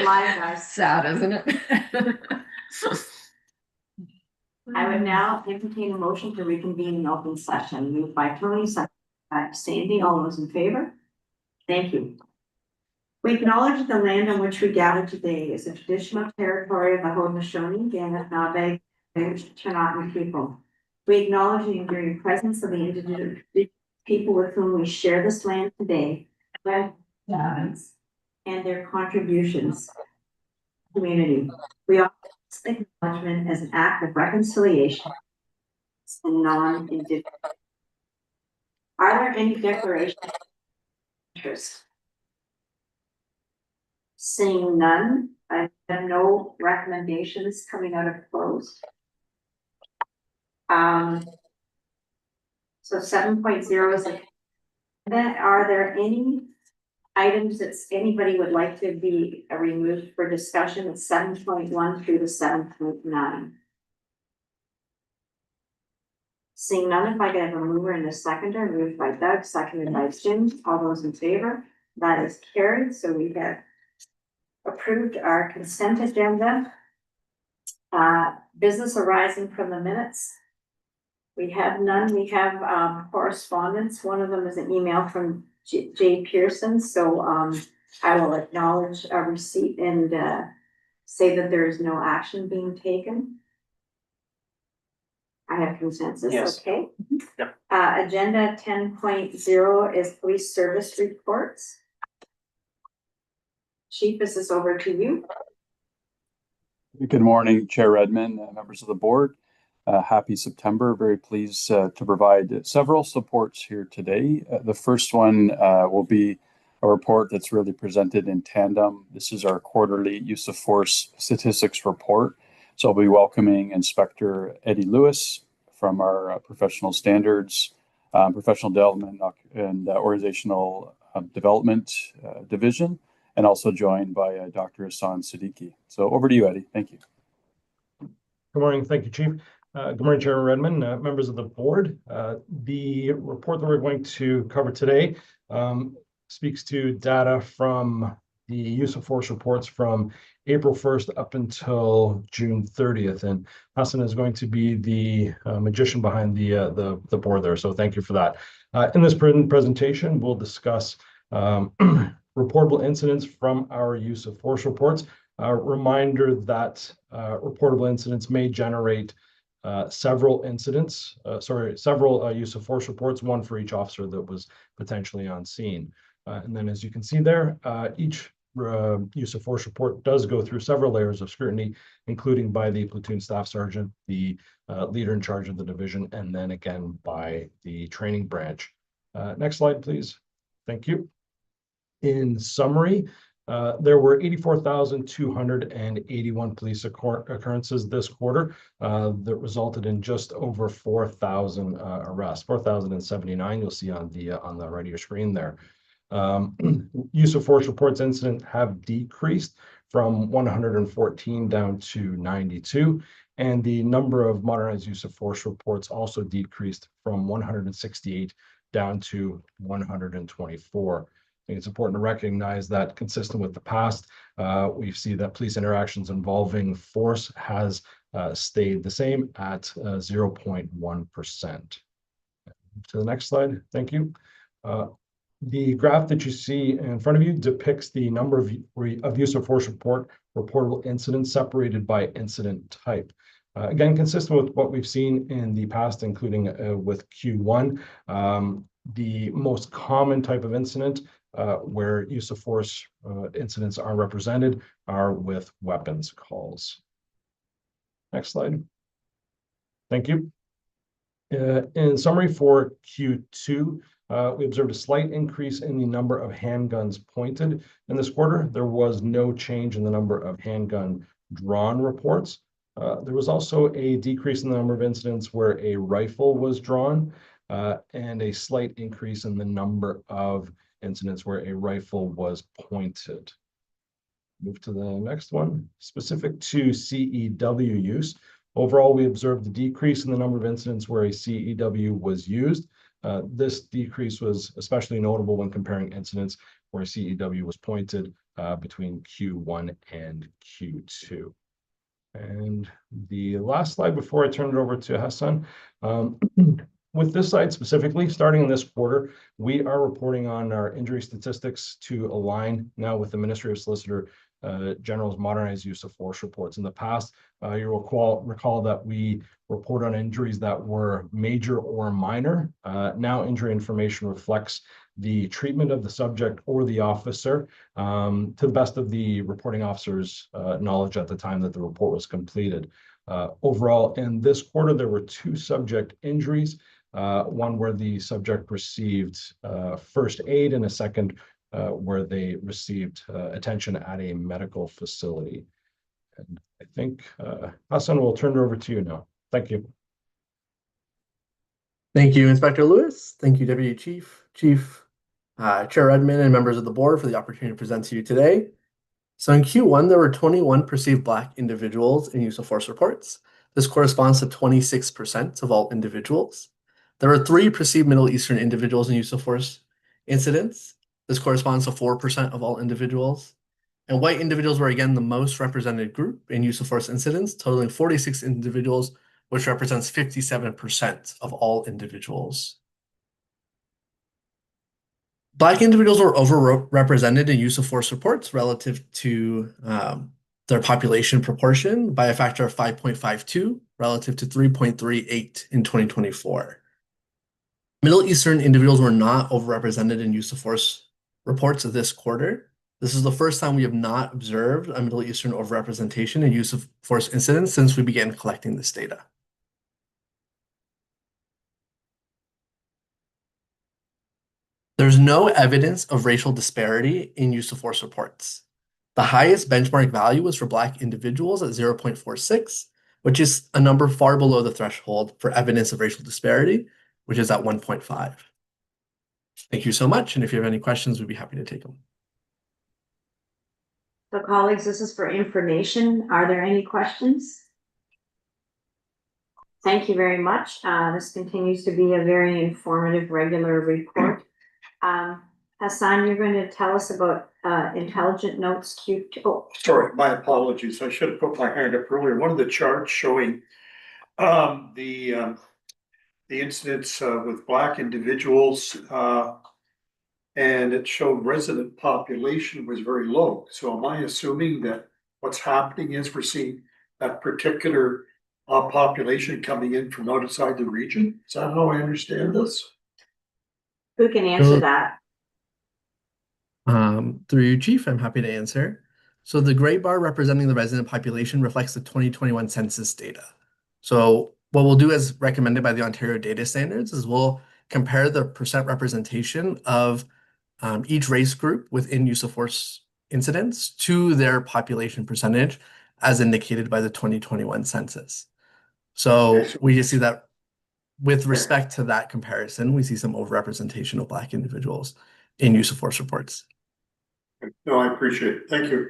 live, guys. Sad, isn't it? I would now entertain a motion to reconvene in open session, moved by Tony, second by Sandy. All those in favor? Thank you. We acknowledge the land on which we gather today is a traditional territory of the Haudenosaunee, Gananoque, and Chinootan people. We acknowledge the enduring presence of the indigenous people with whom we share this land today, and their contributions to the community. We offer this acknowledgement as an act of reconciliation and non-indigenous. Are there any declarations of interest? Seeing none, I have no recommendations coming out of closed. So 7.0 is like that. Are there any items that anybody would like to be removed for discussion? It's 7.1 through to 7.9. Seeing none, if I could have a mover and a seconder, moved by Doug, seconded by Jim. All those in favor? That is carried. So we have approved our consent agenda. Business arising from the minutes. We have none. We have correspondence. One of them is an email from Jay Pearson. So I will acknowledge a receipt and say that there is no action being taken. I have consensus. Yes. Okay. Yep. Agenda 10.0 is police service reports. Chief, this is over to you. Good morning, Chair Redmond, members of the board. Happy September. Very pleased to provide several supports here today. The first one will be a report that's really presented in tandem. This is our quarterly use of force statistics report. So I'll be welcoming Inspector Eddie Lewis from our professional standards, professional development and organizational development division, and also joined by Dr. Hassan Siddiqui. So over to you, Eddie. Thank you. Good morning. Thank you, Chief. Good morning, Chairman Redmond, members of the board. The report that we're going to cover today speaks to data from the use of force reports from April 1st up until June 30th. And Hassan is going to be the magician behind the board there. So thank you for that. In this presentation, we'll discuss reportable incidents from our use of force reports. A reminder that reportable incidents may generate several incidents, several use of force reports, one for each officer that was potentially on scene. And then as you can see there, each use of force report does go through several layers of scrutiny, including by the platoon staff sergeant, the leader in charge of the division, and then again by the training branch. Next slide, please. Thank you. In summary, there were 84,281 police occurrences this quarter that resulted in just over 4,000 arrests, 4,079 you'll see on the right of your screen there. Use of force reports incident have decreased from 114 down to 92, and the number of modernized use of force reports also decreased from 168 down to 124. I think it's important to recognize that, consistent with the past, we see that police interactions involving force has stayed the same at 0.1%. To the next slide, thank you. The graph that you see in front of you depicts the number of use of force reportable incidents separated by incident type. Again, consistent with what we've seen in the past, including with Q1, the most common type of incident where use of force incidents are represented are with weapons calls. Next slide. Thank you. In summary, for Q2, we observed a slight increase in the number of handguns pointed in this quarter. There was no change in the number of handgun drawn reports. There was also a decrease in the number of incidents where a rifle was drawn, and a slight increase in the number of incidents where a rifle was pointed. Move to the next one. Specific to CEW use, overall, we observed a decrease in the number of incidents where a CEW was used. This decrease was especially notable when comparing incidents where CEW was pointed between Q1 and Q2. And the last slide before I turn it over to Hassan, with this slide specifically, starting in this quarter, we are reporting on our injury statistics to align now with the Ministry of Solicitor General's modernized use of force reports. In the past, you recall that we report on injuries that were major or minor. Now injury information reflects the treatment of the subject or the officer to the best of the reporting officer's knowledge at the time that the report was completed. Overall, in this quarter, there were 2 subject injuries, one where the subject received first aid and a second where they received attention at a medical facility. And I think, Hassan, we'll turn it over to you now. Thank you. Thank you, Inspector Lewis. Thank you, Deputy Chief, Chair Redmond, and members of the board for the opportunity to present to you today. So in Q1, there were 21 perceived Black individuals in use of force reports. This corresponds to 26% of all individuals. There were 3 perceived Middle Eastern individuals in use of force incidents. This corresponds to 4% of all individuals. And white individuals were again the most represented group in use of force incidents, totaling 46 individuals, which represents 57% of all individuals. Black individuals were overrepresented in use of force reports relative to their population proportion by a factor of 5.52 relative to 3.38 in 2024. Middle Eastern individuals were not overrepresented in use of force reports of this quarter. This is the first time we have not observed a Middle Eastern overrepresentation in use of force incidents since we began collecting this data. There's no evidence of racial disparity in use of force reports. The highest benchmark value was for Black individuals at 0.46, which is a number far below the threshold for evidence of racial disparity, which is at 1.5. Thank you so much, and if you have any questions, we'd be happy to take them. So colleagues, this is for information. Are there any questions? Thank you very much. This continues to be a very informative, regular report. Hassan, you're going to tell us about intelligent notes Q2. Oh, sorry, my apologies. I should have put my hand up earlier. One of the charts showing the incidents with Black individuals and it showed resident population was very low. So am I assuming that what's happening is we're seeing that particular population coming in from outside the region? Is that how I understand this? who can answer that? Through you, Chief, I'm happy to answer. So the gray bar representing the resident population reflects the 2021 census data. So what we'll do as recommended by the Ontario Data Standards is we'll compare the percent representation of each race group within use of force incidents to their population percentage as indicated by the 2021 census. So we just see that with respect to that comparison, we see some overrepresentation of Black individuals in use of force reports. No, I appreciate it. Thank you.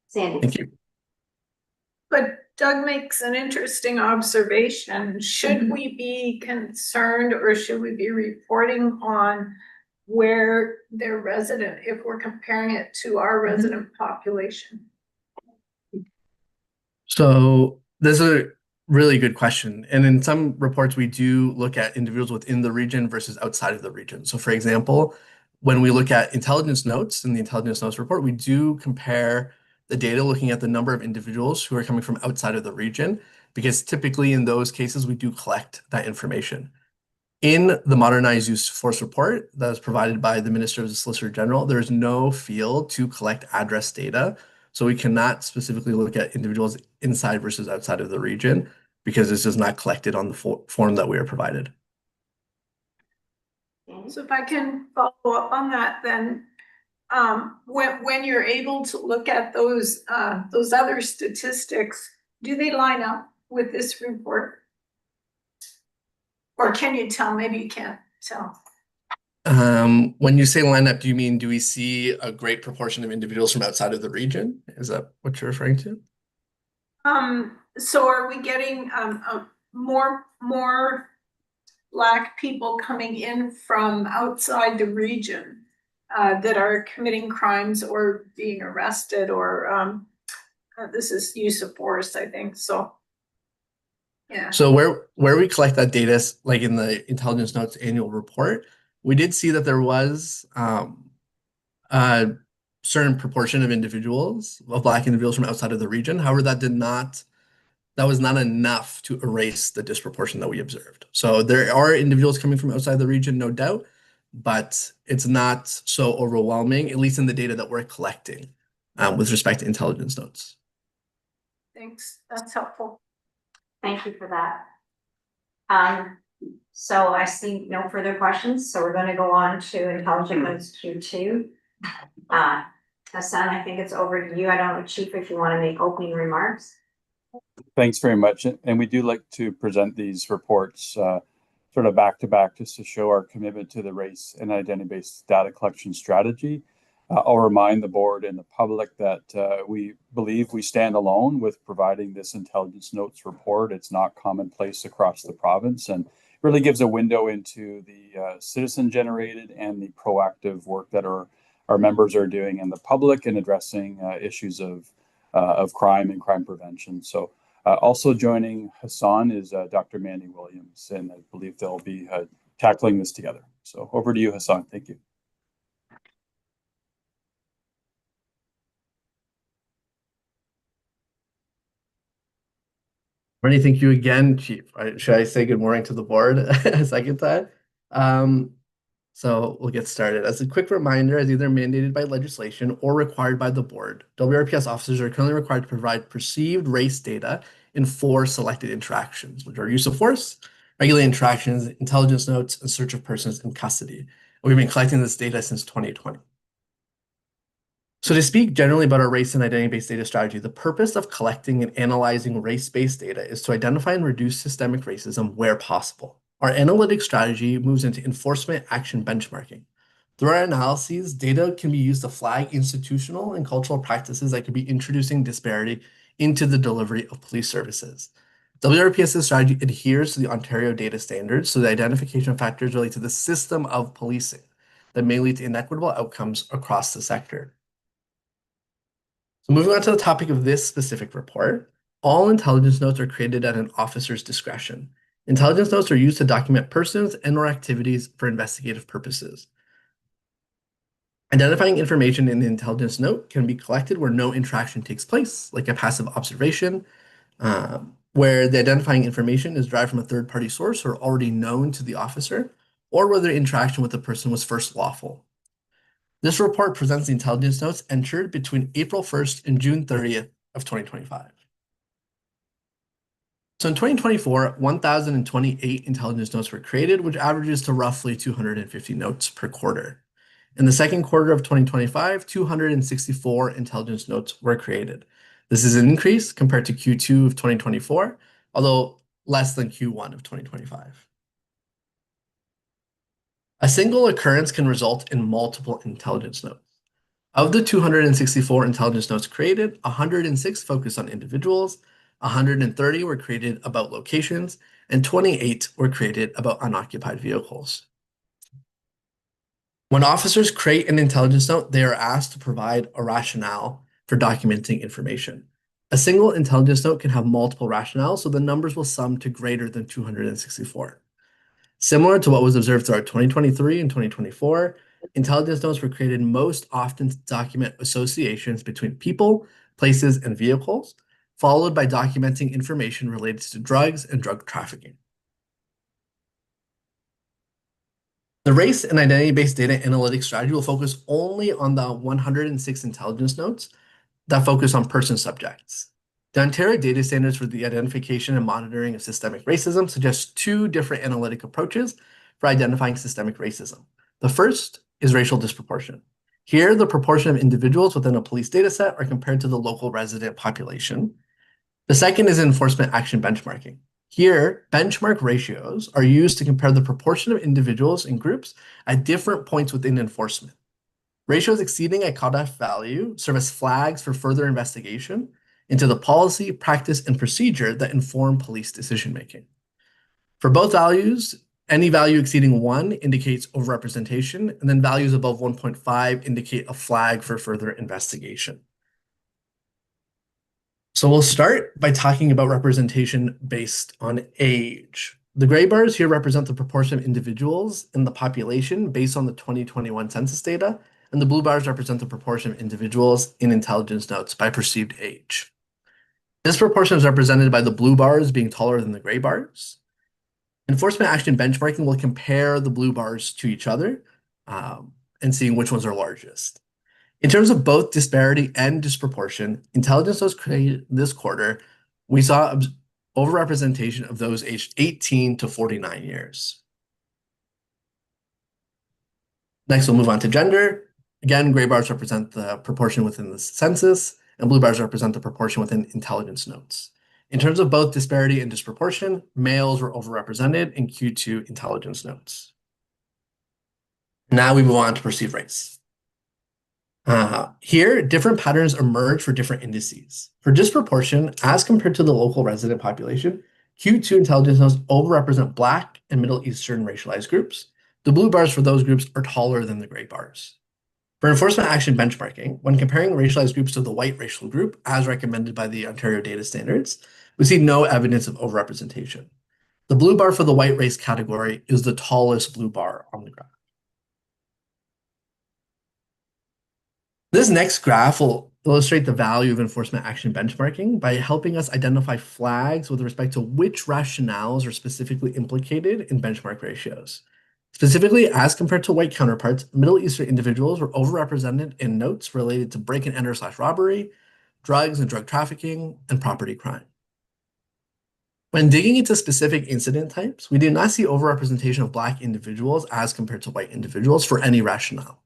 Sandy. Thank you. But Doug makes an interesting observation. Should we be concerned or should we be reporting on where they're resident if we're comparing it to our resident population? So this is a really good question. And in some reports, we do look at individuals within the region versus outside of the region. So for example, when we look at intelligence notes in the intelligence notes report, we do compare the data looking at the number of individuals who are coming from outside of the region, because typically in those cases, we do collect that information. In the modernized use of force report that is provided by the Minister of the Solicitor General, there is no field to collect address data. So we cannot specifically look at individuals inside versus outside of the region because this is not collected on the form that we are provided. So if I can follow up on that, then when you're able to look at those other statistics, do they line up with this report? Or can you tell? Maybe you can't tell. When you say line up, do you mean do we see a great proportion of individuals from outside of the region? Is that what you're referring to? So are we getting more Black people coming in from outside the region that are committing crimes or being arrested or this is use of force, I think, so. Yeah. So where we collect that data, like in the intelligence notes annual report, we did see that there was a certain proportion of individuals, of Black individuals from outside of the region. However, that was not enough to erase the disproportion that we observed. So there are individuals coming from outside the region, no doubt, but it's not so overwhelming, at least in the data that we're collecting with respect to intelligence notes. Thanks, that's helpful. Thank you for that. So I see no further questions, so we're gonna go on to intelligence notes Q2. Hassan, I think it's over to you. I don't know, Chief, if you want to make opening remarks. Thanks very much. And we do like to present these reports sort of back to back just to show our commitment to the race and identity-based data collection strategy. I'll remind the board and the public that we believe we stand alone with providing this intelligence notes report. It's not commonplace across the province and really gives a window into the citizen-generated and the proactive work that our members are doing in the public and addressing issues of crime and crime prevention. So also joining Hassan is Dr. Mandy Williams, and I believe they'll be tackling this together. So over to you, Hassan. Thank you. Bernie, thank you again, Chief. Should I say good morning to the board a second time? So we'll get started. As a quick reminder, as either mandated by legislation or required by the board, WRPS officers are currently required to provide perceived race data in 4 selected interactions, which are use of force, regulated interactions, intelligence notes, and search of persons in custody. We've been collecting this data since 2020. So to speak generally about our race and identity-based data strategy, the purpose of collecting and analyzing race-based data is to identify and reduce systemic racism where possible. Our analytic strategy moves into enforcement action benchmarking. Through our analyses, data can be used to flag institutional and cultural practices that could be introducing disparity into the delivery of police services. WRPS's strategy adheres to the Ontario data standards, so the identification factors relate to the system of policing that may lead to inequitable outcomes across the sector. So moving on to the topic of this specific report, all intelligence notes are created at an officer's discretion. Intelligence notes are used to document persons and/or activities for investigative purposes. Identifying information in the intelligence note can be collected where no interaction takes place, like a passive observation, where the identifying information is derived from a third-party source or already known to the officer, or where the interaction with the person was first lawful. This report presents the intelligence notes entered between April 1st and June 30th of 2025. So in 2024, 1,028 intelligence notes were created, which averages to roughly 250 notes per quarter. In the second quarter of 2025, 264 intelligence notes were created. This is an increase compared to Q2 of 2024, although less than Q1 of 2025. A single occurrence can result in multiple intelligence notes. Of the 264 intelligence notes created, 106 focus on individuals, 130 were created about locations, and 28 were created about unoccupied vehicles. When officers create an intelligence note, they are asked to provide a rationale for documenting information. A single intelligence note can have multiple rationales, so the numbers will sum to greater than 264. Similar to what was observed throughout 2023 and 2024, intelligence notes were created most often to document associations between people, places, and vehicles, followed by documenting information related to drugs and drug trafficking. The race and identity-based data analytics strategy will focus only on the 106 intelligence notes that focus on person subjects. The Ontario data standards for the identification and monitoring of systemic racism suggest 2 different analytic approaches for identifying systemic racism. The first is racial disproportion. Here, the proportion of individuals within a police data set are compared to the local resident population. The second is enforcement action benchmarking. Here, benchmark ratios are used to compare the proportion of individuals and groups at different points within enforcement. Ratios exceeding a cutoff value serve as flags for further investigation into the policy, practice, and procedure that inform police decision-making. For both values, Any value exceeding 1 indicates overrepresentation, and then values above 1.5 indicate a flag for further investigation. So we'll start by talking about representation based on age. The gray bars here represent the proportion of individuals in the population based on the 2021 census data, and the blue bars represent the proportion of individuals in intelligence notes by perceived age. This proportion is represented by the blue bars being taller than the gray bars. Enforcement action benchmarking will compare the blue bars to each other and seeing which ones are largest. In terms of both disparity and disproportion, intelligence notes created this quarter, we saw overrepresentation of those aged 18 to 49 years. Next, we'll move on to gender. Again, gray bars represent the proportion within the census, and blue bars represent the proportion within intelligence notes. In terms of both disparity and disproportion, males were overrepresented in Q2 intelligence notes. Now we move on to perceived race. Here, different patterns emerge for different indices. For disproportion, as compared to the local resident population, Q2 intelligence notes overrepresent Black and Middle Eastern racialized groups. The blue bars for those groups are taller than the gray bars. For enforcement action benchmarking, when comparing racialized groups to the white racial group, as recommended by the Ontario Data Standards, we see no evidence of overrepresentation. The blue bar for the white race category is the tallest blue bar on the graph. This next graph will illustrate the value of enforcement action benchmarking by helping us identify flags with respect to which rationales are specifically implicated in benchmark ratios. Specifically, as compared to white counterparts, Middle Eastern individuals were overrepresented in notes related to break-and-enter/robbery, drugs and drug trafficking, and property crime. When digging into specific incident types, we do not see overrepresentation of Black individuals as compared to white individuals for any rationale.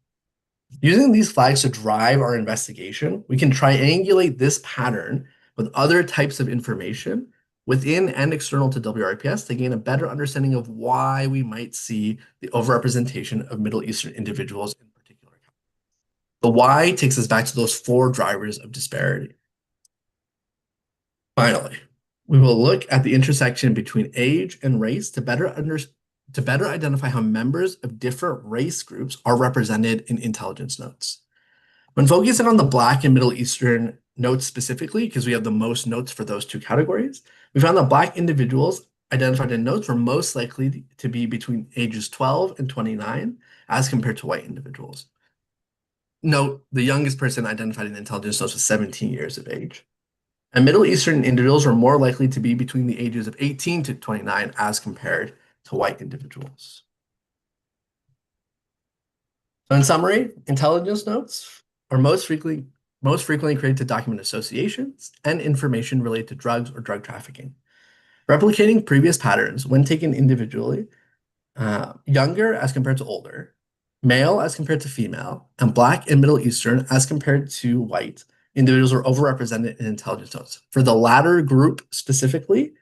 Using these flags to drive our investigation, we can triangulate this pattern with other types of information within and external to WRPS to gain a better understanding of why we might see the overrepresentation of Middle Eastern individuals in particular. The why takes us back to those 4 drivers of disparity. Finally, we will look at the intersection between age and race to better identify how members of different race groups are represented in intelligence notes. When focusing on the Black and Middle Eastern notes specifically, because we have the most notes for those 2 categories, we found that Black individuals identified in notes were most likely to be between ages 12 and 29 as compared to white individuals. Note, the youngest person identified in intelligence notes was 17 years of age. And Middle Eastern individuals were more likely to be between the ages of 18 to 29 as compared to white individuals. So in summary, intelligence notes are most frequently created to document associations and information related to drugs or drug trafficking. Replicating previous patterns when taken individually, younger as compared to older, male as compared to female, and Black and Middle Eastern as compared to white individuals are overrepresented in intelligence notes. For the latter group specifically,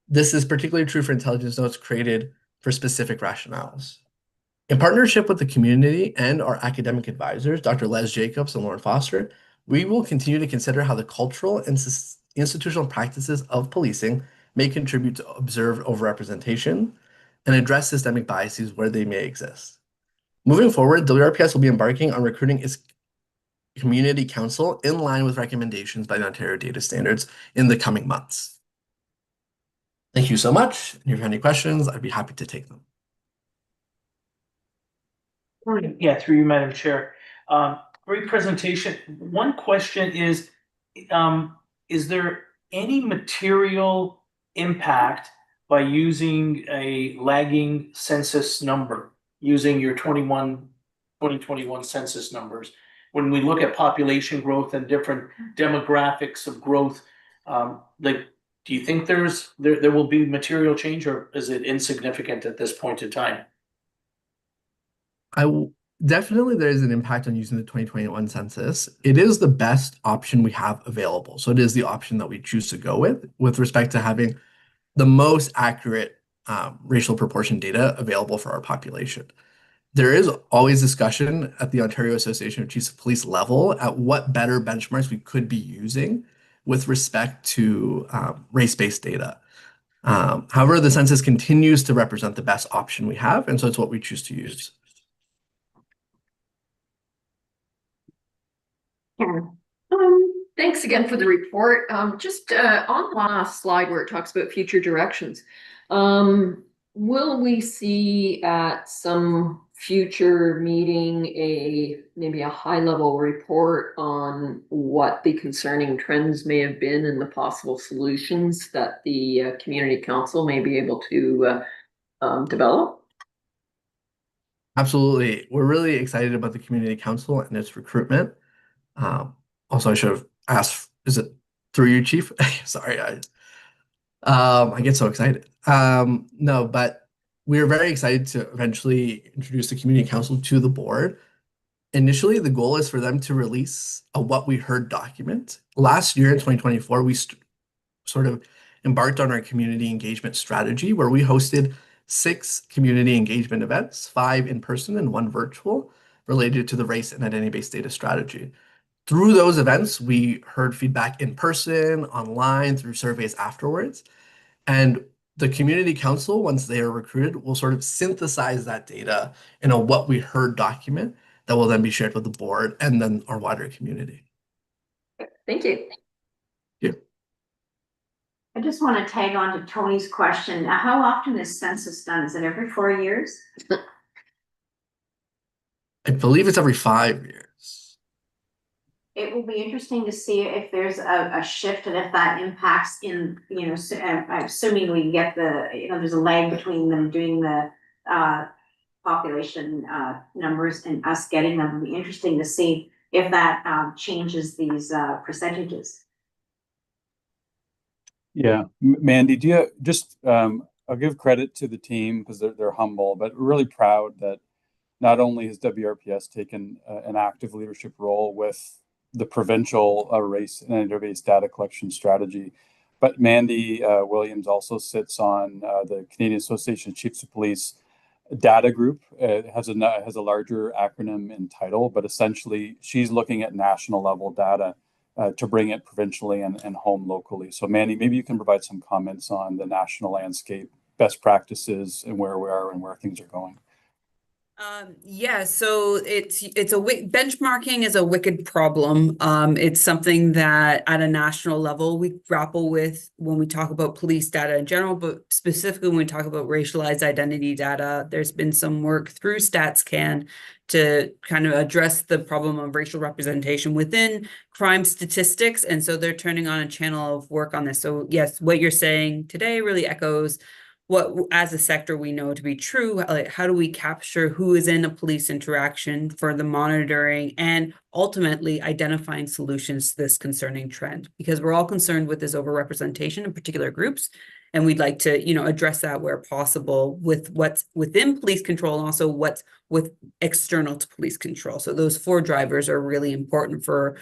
this is particularly true for intelligence notes created for specific rationales. In partnership with the community and our academic advisors, Dr. Les Jacobs and Lauren Foster, we will continue to consider how the cultural and institutional practices of policing may contribute to observed overrepresentation and address systemic biases where they may exist. Moving forward, WRPS will be embarking on recruiting its community council in line with recommendations by the Ontario Data Standards in the coming months. Thank you so much. If you have any questions, I'd be happy to take them. Yeah, through you, Madam Chair. Great presentation. One question is there any material impact by using a lagging census number, using your 2021 census numbers? When we look at population growth and different demographics of growth, do you think there will be material change, or is it insignificant at this point in time? Definitely there is an impact on using the 2021 census. It is the best option we have available. So it is the option that we choose to go with respect to having the most accurate racial proportion data available for our population. There is always discussion at the Ontario Association of Chiefs of Police level at what better benchmarks we could be using with respect to race-based data. However, the census continues to represent the best option we have, and so it's what we choose to use. Karen. Thanks again for the report. Just on the last slide where it talks about future directions. Will we see at some future meeting maybe a high-level report on what the concerning trends may have been and the possible solutions that the community council may be able to develop? Absolutely. We're really excited about the community council and its recruitment. Also, I should have asked, is it through you, Chief? Sorry, I get so excited. No, but we're very excited to eventually introduce the community council to the board. Initially, the goal is for them to release a what we heard document. Last year in 2024, we sort of embarked on our community engagement strategy where we hosted 6 community engagement events, 5 in person and 1 virtual, related to the race and identity-based data strategy. Through those events, we heard feedback in person, online, through surveys afterwards. And the community council, once they are recruited, will sort of synthesize that data in a what we heard document that will then be shared with the board and then our wider community. Thank you. Yeah. I just want to tag on to Tony's question. How often is census done? Is it every 4 years? I believe it's every 5 years. It will be interesting to see if there's a shift and if that impacts in, assuming we get there's a lag between them doing the population numbers and us getting them. It'll be interesting to see if that changes these percentages. Yeah, Mandy, do you just, I'll give credit to the team because they're humble, but we're really proud that not only has WRPS taken an active leadership role with the provincial race and identity-based data collection strategy, but Mandy Williams also sits on the Canadian Association of Chiefs of Police data group. It has a larger acronym and title, but essentially she's looking at national level data to bring it provincially and home locally. So Mandy, maybe you can provide some comments on the national landscape, best practices, and where we are and where things are going. Yeah, so benchmarking is a wicked problem. It's something that at a national level we grapple with when we talk about police data in general, but specifically when we talk about racialized identity data. There's been some work through StatsCan to kind of address the problem of racial representation within crime statistics, and so they're turning on a channel of work on this. So yes, what you're saying today really echoes what as a sector we know to be true. Like, how do we capture who is in a police interaction for the monitoring and ultimately identifying solutions to this concerning trend? Because we're all concerned with this overrepresentation in particular groups, and we'd like to, address that where possible with what's within police control and also what's with external to police control. So those 4 drivers are really important for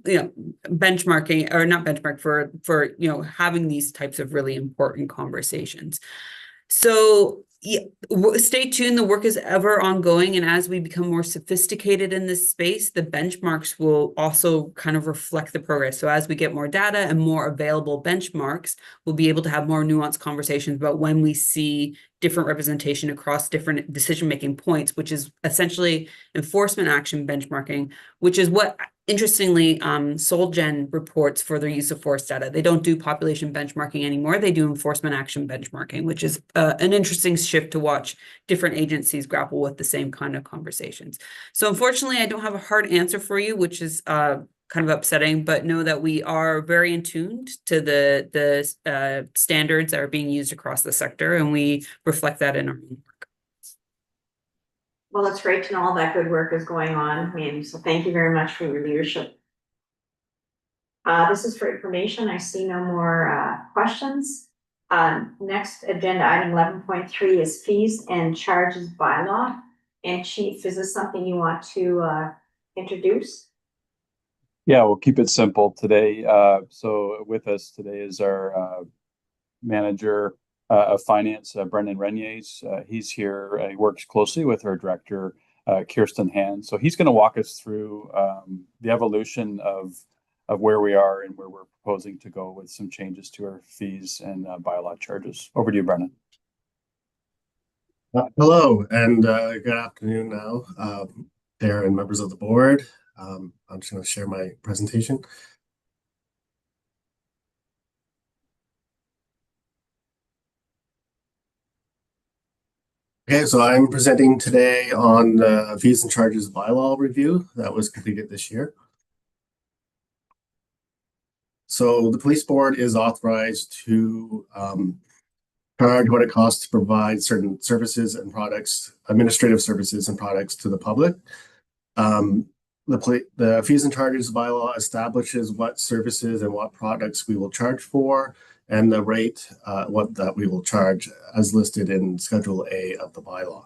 benchmarking, or not benchmark, for having these types of really important conversations. So yeah, stay tuned. The work is ever ongoing, and as we become more sophisticated in this space, the benchmarks will also kind of reflect the progress. So as we get more data and more available benchmarks, we'll be able to have more nuanced conversations about when we see different representation across different decision-making points, which is essentially enforcement action benchmarking, which is what, interestingly, SolGen reports for their use of force data. They don't do population benchmarking anymore. They do enforcement action benchmarking, which is an interesting shift to watch different agencies grapple with the same kind of conversations. So unfortunately, I don't have a hard answer for you, which is kind of upsetting, but know that we are very in tune to the standards that are being used across the sector, and we reflect that in our own work. Well, it's great to know all that good work is going on, Mandy. So thank you very much for your leadership. This is for information. I see no more questions. Next agenda item 11.3 is fees and charges bylaw. And Chief, is this something you want to introduce? Yeah, we'll keep it simple today. So with us today is our manager of finance, Brendan Reniers. He's here. He works closely with our director, Kirsten Hand. So he's going to walk us through the evolution of of where we are and where we're proposing to go with some changes to our fees and bylaw charges. Over to you, Brennan. Hello and good afternoon now, Chair and members of the board. I'm just going to share my presentation. Okay, so I'm presenting today on the fees and charges bylaw review that was completed this year. So the police board is authorized to charge what it costs to provide certain services and products, administrative services and products to the public. The fees and charges bylaw establishes what services and what products we will charge for, and the rate what that we will charge as listed in Schedule A of the bylaw.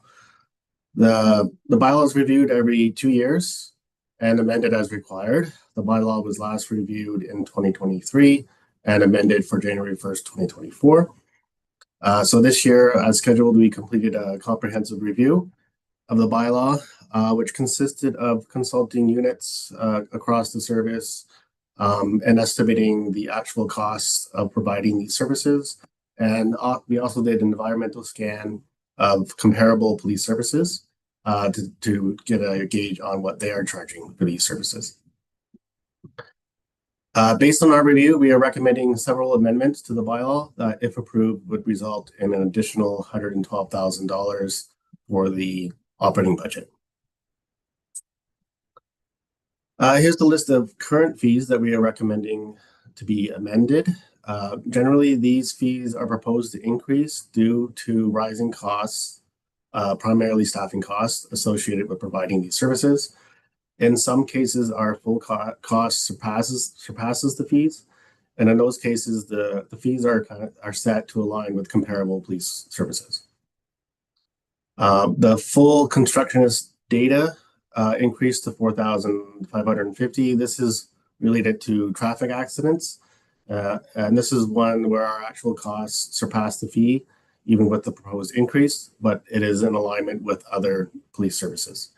The bylaw is reviewed every 2 years and amended as required. The bylaw was last reviewed in 2023 and amended for January 1st, 2024. So this year, as scheduled, we completed a comprehensive review of the bylaw, which consisted of consulting units across the service and estimating the actual costs of providing these services. And we also did an environmental scan of comparable police services to get a gauge on what they are charging for these services. Based on our review, we are recommending several amendments to the bylaw that, if approved, would result in an additional $112,000 for the operating budget. Here's the list of current fees that we are recommending to be amended. Generally, these fees are proposed to increase due to rising costs, primarily staffing costs associated with providing these services. In some cases, our full cost surpasses the fees, and in those cases, the fees are set to align with comparable police services. The full constructionist data increased to 4,550. This is related to traffic accidents, and this is one where our actual costs surpass the fee, even with the proposed increase, but it is in alignment with other police services.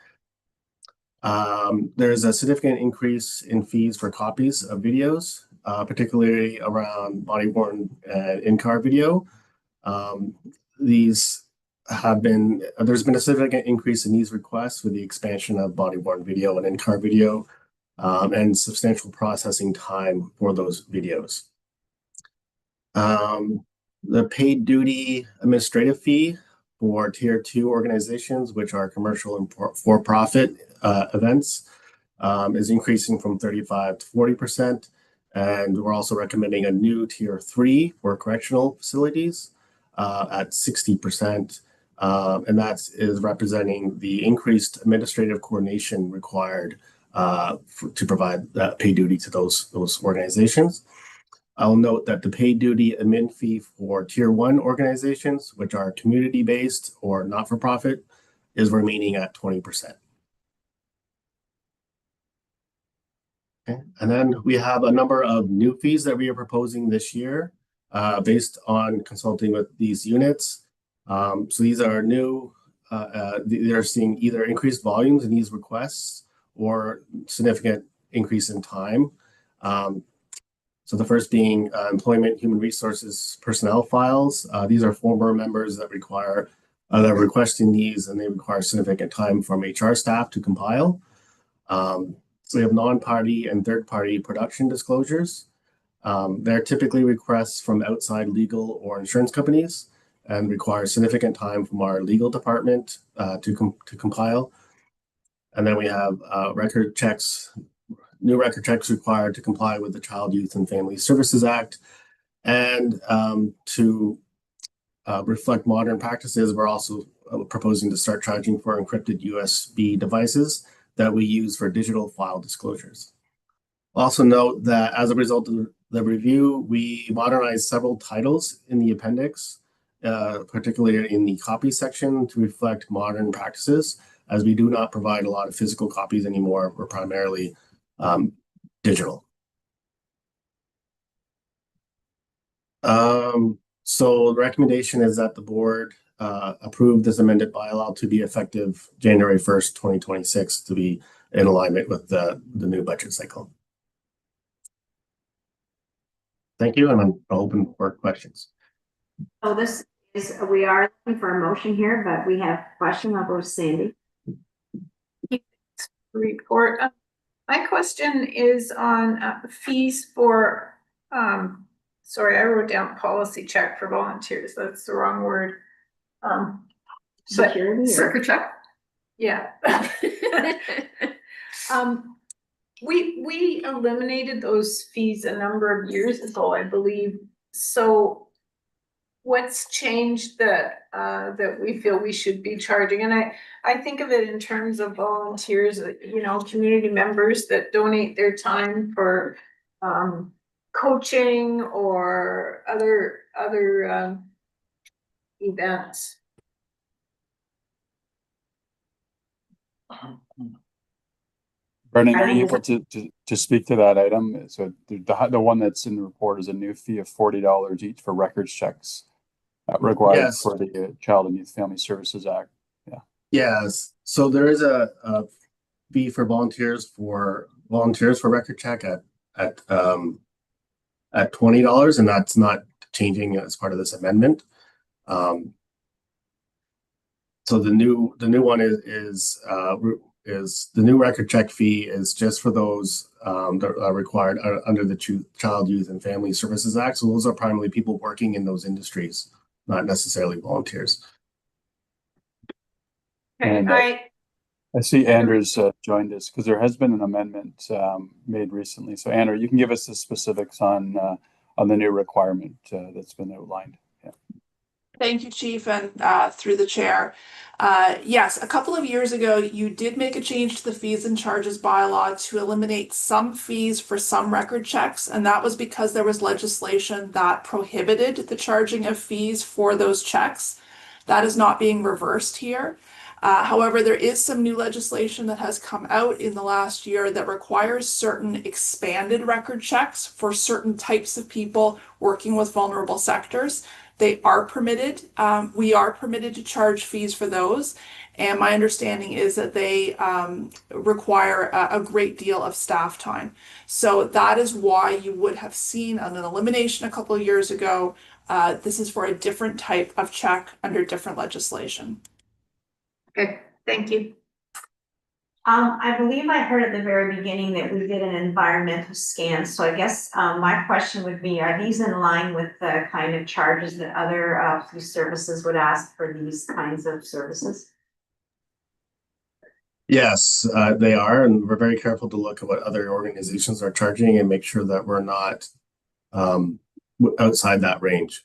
There's a significant increase in fees for copies of videos, particularly around body-worn and in-car video. There's been a significant increase in these requests with the expansion of body-worn video and in-car video, and substantial processing time for those videos. The paid duty administrative fee for Tier 2 organizations, which are commercial and for-profit events, is increasing from 35% to 40%. And we're also recommending a new Tier 3 for correctional facilities at 60%. And that is representing the increased administrative coordination required to provide that paid duty to those organizations. I'll note that the paid duty admin fee for Tier 1 organizations, which are community-based or not-for-profit, is remaining at 20%. Okay. And then we have a number of new fees that we are proposing this year based on consulting with these units. So these are new. They're seeing either increased volumes in these requests or significant increase in time. So the first being employment human resources personnel files. These are former members that are requesting these, and they require significant time from HR staff to compile. So we have non-party and third-party production disclosures. They're typically requests from outside legal or insurance companies and require significant time from our legal department to compile. And then we have new record checks required to comply with the Child, Youth, and Family Services Act. And to reflect modern practices, we're also proposing to start charging for encrypted USB devices that we use for digital file disclosures. Also note that as a result of the review, we modernized several titles in the appendix, particularly in the copy section, to reflect modern practices, as we do not provide a lot of physical copies anymore. We're primarily digital. So the recommendation is that the board approve this amended bylaw to be effective January 1st, 2026, to be in alignment with the new budget cycle. Thank you, and I'm open for questions. So this is, we are looking for a motion here, but we have a question. I'll go to Sandy. Report. My question is on fees for, sorry, I wrote down policy check for volunteers. That's the wrong word. Security or? Circuit check. Yeah. We eliminated those fees a number of years ago, I believe. So what's changed that that we feel we should be charging? And I think of it in terms of volunteers, you know, community members that donate their time for coaching or other events. Brennan, are you able to speak to that item? So the one that's in the report is a new fee of $40 each for records checks required Yes. for the Child and Youth Family Services Act. Yeah. Yes. So there is a fee for volunteers for record check at $20, and that's not changing as part of this amendment. So the new one is the new record check fee is just for those that are required under the Child, Youth, and Family Services Act. So those are primarily people working in those industries, not necessarily volunteers. And I see Andrew's joined us because there has been an amendment made recently. So Andrew, you can give us the specifics on the new requirement that's been outlined. Yeah. Thank you, Chief, and through the chair. Yes, a couple of years ago, you did make a change to the fees and charges bylaw to eliminate some fees for some record checks, and that was because there was legislation that prohibited the charging of fees for those checks. That is not being reversed here. However, there is some new legislation that has come out in the last year that requires certain expanded record checks for certain types of people working with vulnerable sectors. They are permitted. We are permitted to charge fees for those. And my understanding is that they require a great deal of staff time. So that is why you would have seen an elimination a couple of years ago. This is for a different type of check under different legislation. Okay, thank you. I believe I heard at the very beginning that we did an environmental scan. So I guess my question would be, are these in line with the kind of charges that other police services would ask for these kinds of services? Yes, they are, and we're very careful to look at what other organizations are charging and make sure that we're not outside that range.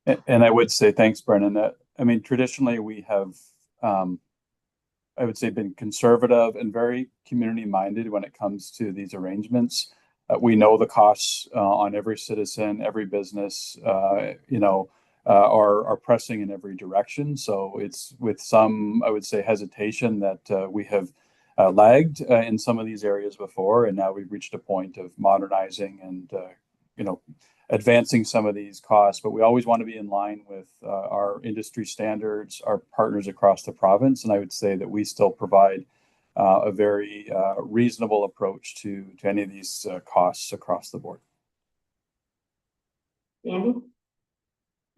And I would say, thanks, Brennan. I mean, traditionally we have, I would say, been conservative and very community minded when it comes to these arrangements. We know the costs on every citizen, every business, are pressing in every direction. So it's with some, I would say, hesitation that we have lagged in some of these areas before, and now we've reached a point of modernizing and advancing some of these costs. But we always want to be in line with our industry standards, our partners across the province, and I would say that we still provide a very reasonable approach to any of these costs across the board. Andy?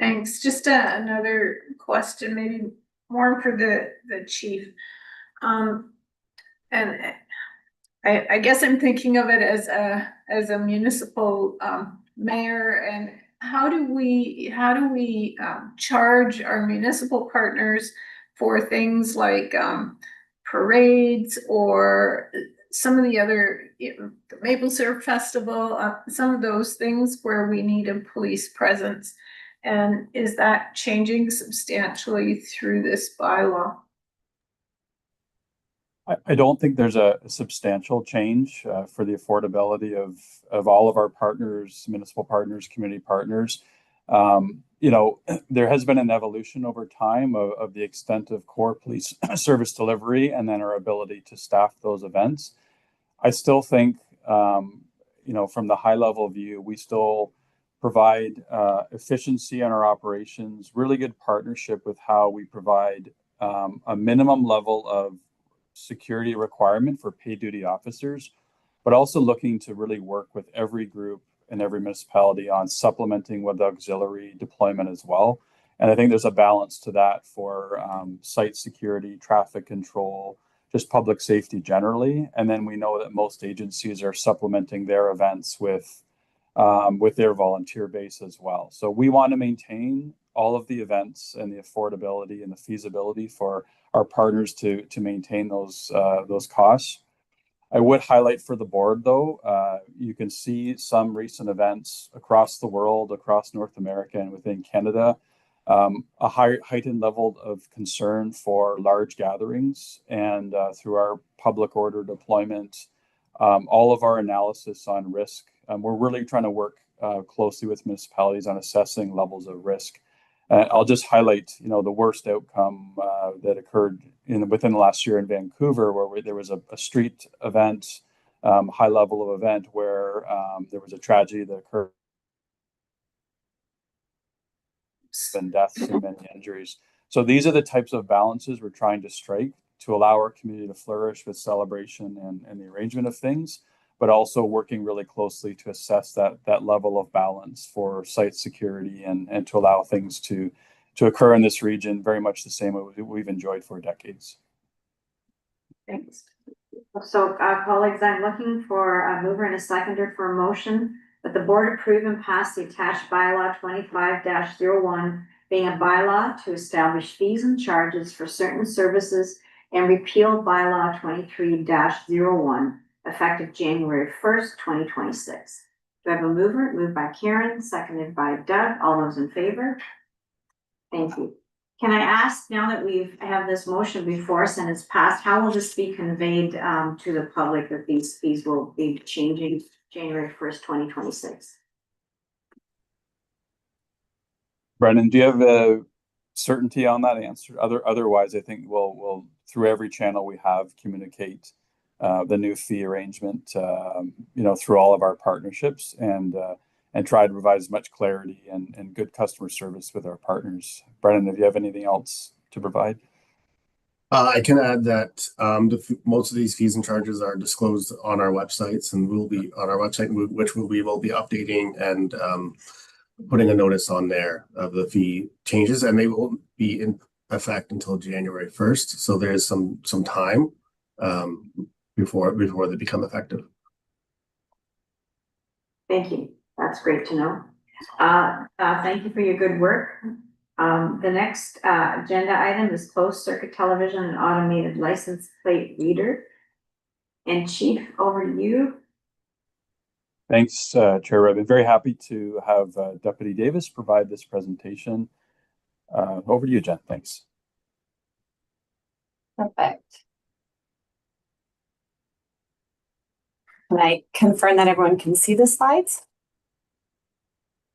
Thanks. Just another question, maybe more for the chief. And I guess I'm thinking of it as a municipal mayor, and how do we charge our municipal partners for things like parades or some of the other, the Maple Syrup Festival, some of those things where we need a police presence? And is that changing substantially through this bylaw? I don't think there's a substantial change for the affordability of all of our partners, municipal partners, community partners. There has been an evolution over time of the extent of core police service delivery and then our ability to staff those events. I still think, from the high level view, we still provide efficiency in our operations, really good partnership with how we provide a minimum level of security requirement for paid duty officers. but also looking to really work with every group and every municipality on supplementing with auxiliary deployment as well. And I think there's a balance to that for site security, traffic control, just public safety generally. And then we know that most agencies are supplementing their events with their volunteer base as well. So we want to maintain all of the events and the affordability and the feasibility for our partners to maintain those costs. I would highlight for the board, though, you can see some recent events across the world, across North America and within Canada, a heightened level of concern for large gatherings. And through our public order deployment, all of our analysis on risk, we're really trying to work closely with municipalities on assessing levels of risk. I'll just highlight, the worst outcome that occurred within the last year in Vancouver, where there was a street event, high level of event, where there was a tragedy that occurred, and deaths and many injuries. So these are the types of balances we're trying to strike to allow our community to flourish with celebration and the arrangement of things, but also working really closely to assess that level of balance for site security and to allow things to occur in this region very much the same way we've enjoyed for decades. Thanks. So colleagues, I'm looking for a mover and a seconder for a motion that the board approve and pass the attached bylaw 25-01, being a bylaw to establish fees and charges for certain services, and repeal bylaw 23-01, effective January 1st, 2026. Do I have a mover? Moved by Karen, seconded by Doug. All those in favor? Thank you. Can I ask, now that we have this motion before us and it's passed, how will this be conveyed to the public that these fees will be changing January 1st, 2026? Brendan, do you have a certainty on that answer? Otherwise, I think we'll through every channel we have communicate the new fee arrangement, through all of our partnerships and try to provide as much clarity and good customer service with our partners. Brendan, if you have anything else to provide? I can add that most of these fees and charges are disclosed on our websites, and will be on our website, which we will be updating and putting a notice on there of the fee changes, and they will be in effect until January 1st. So there is some time before they become effective. Thank you. That's great to know. Thank you for your good work. The next agenda item is closed circuit television and automated license plate reader. And Chief, over to you. Thanks, Chair. I've been very happy to have Deputy Davis provide this presentation. Over to you, Jen. Thanks. Perfect. Can I confirm that everyone can see the slides?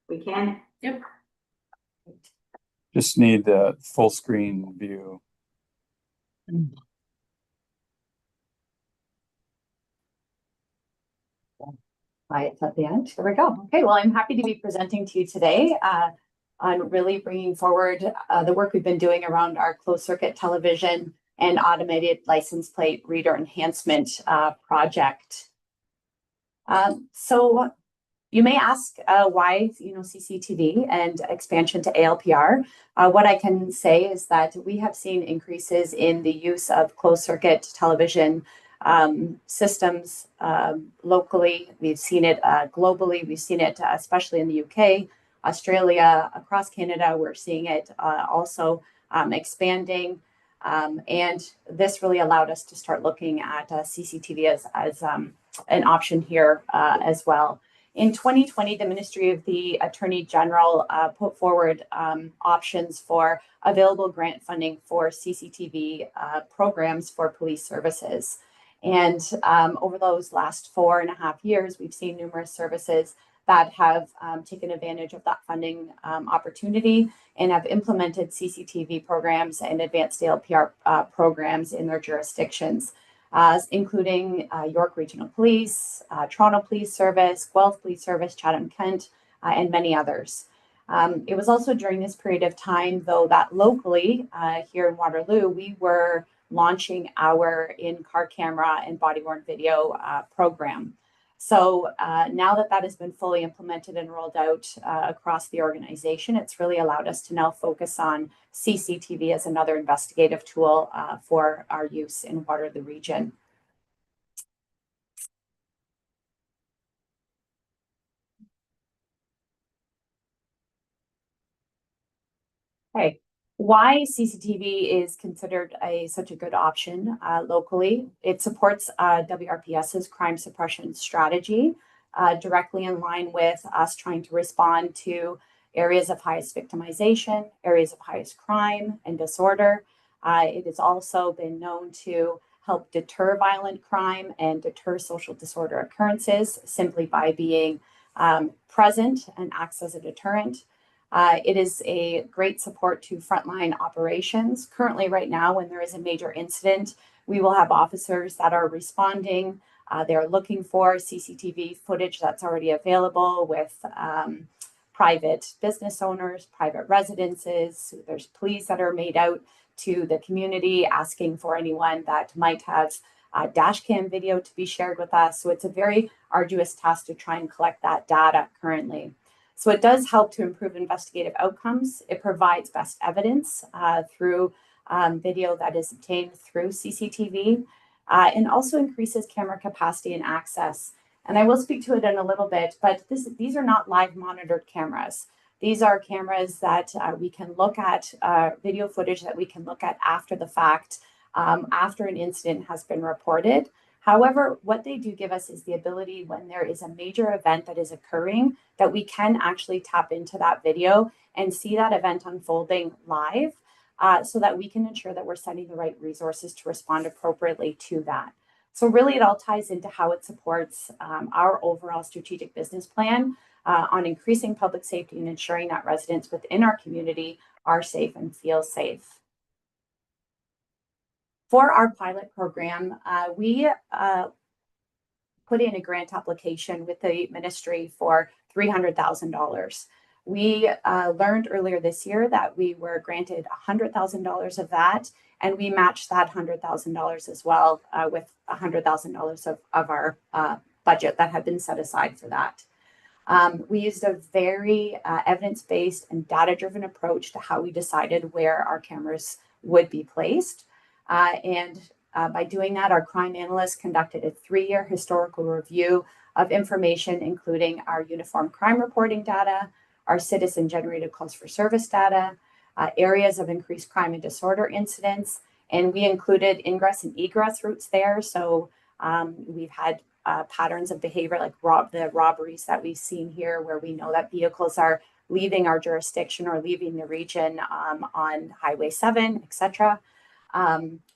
We can. Yep. Just need the full screen view. It's at the end. There we go. Okay, well, I'm happy to be presenting to you today on really bringing forward the work we've been doing around our closed circuit television and automated license plate reader enhancement project. So you may ask why, CCTV and expansion to ALPR. What I can say is that we have seen increases in the use of closed circuit television systems locally. We've seen it globally. We've seen it especially in the UK, Australia, across Canada. We're seeing it also expanding. And this really allowed us to start looking at CCTV as an option here as well. In 2020, the Ministry of the Attorney General put forward options for available grant funding for CCTV programs for police services. And over those last 4.5 years, we've seen numerous services that have taken advantage of that funding opportunity and have implemented CCTV programs and advanced ALPR programs in their jurisdictions, including York Regional Police, Toronto Police Service, Guelph Police Service, Chatham-Kent, and many others. It was also during this period of time, though, that locally here in Waterloo, we were launching our in-car camera and body-worn video program. So now that that has been fully implemented and rolled out across the organization, it's really allowed us to now focus on CCTV as another investigative tool for our use in Waterloo region. Okay, why CCTV is considered such a good option locally? It supports WRPS's crime suppression strategy, directly in line with us trying to respond to areas of highest victimization, areas of highest crime and disorder. It has also been known to help deter violent crime and deter social disorder occurrences simply by being present and acts as a deterrent. It is a great support to frontline operations. Currently, right now, when there is a major incident, we will have officers that are responding. They're looking for CCTV footage that's already available with private business owners, private residences. There's pleas that are made out to the community asking for anyone that might have dash cam video to be shared with us. So it's a very arduous task to try and collect that data currently. So it does help to improve investigative outcomes. It provides best evidence through video that is obtained through CCTV, and also increases camera capacity and access. And I will speak to it in a little bit, but these are not live monitored cameras. These are cameras that we can look at, video footage that we can look at after the fact, after an incident has been reported. However, what they do give us is the ability when there is a major event that is occurring that we can actually tap into that video and see that event unfolding live so that we can ensure that we're sending the right resources to respond appropriately to that. So really it all ties into how it supports our overall strategic business plan on increasing public safety and ensuring that residents within our community are safe and feel safe. For our pilot program, we put in a grant application with the ministry for $300,000. We learned earlier this year that we were granted $100,000 of that, and we matched that $100,000 as well with $100,000 of our budget that had been set aside for that. We used a very evidence-based and data-driven approach to how we decided where our cameras would be placed. By doing that, our crime analysts conducted a 3-year historical review of information, including our uniform crime reporting data, our citizen-generated calls for service data, areas of increased crime and disorder incidents, and we included ingress and egress routes there. So we've had patterns of behavior like the robberies that we've seen here, where we know that vehicles are leaving our jurisdiction or leaving the region on Highway 7, etc.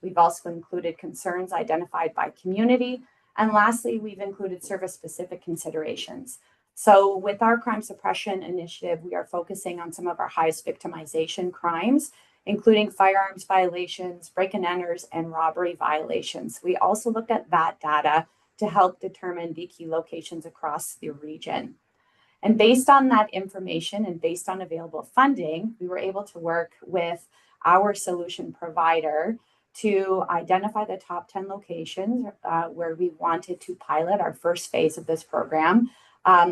We've also included concerns identified by community. And lastly, we've included service-specific considerations. So with our crime suppression initiative, we are focusing on some of our highest victimization crimes, including firearms violations, break-and-enters, and robbery violations. We also looked at that data to help determine the key locations across the region. And based on that information and based on available funding, we were able to work with our solution provider to identify the top 10 locations where we wanted to pilot our first phase of this program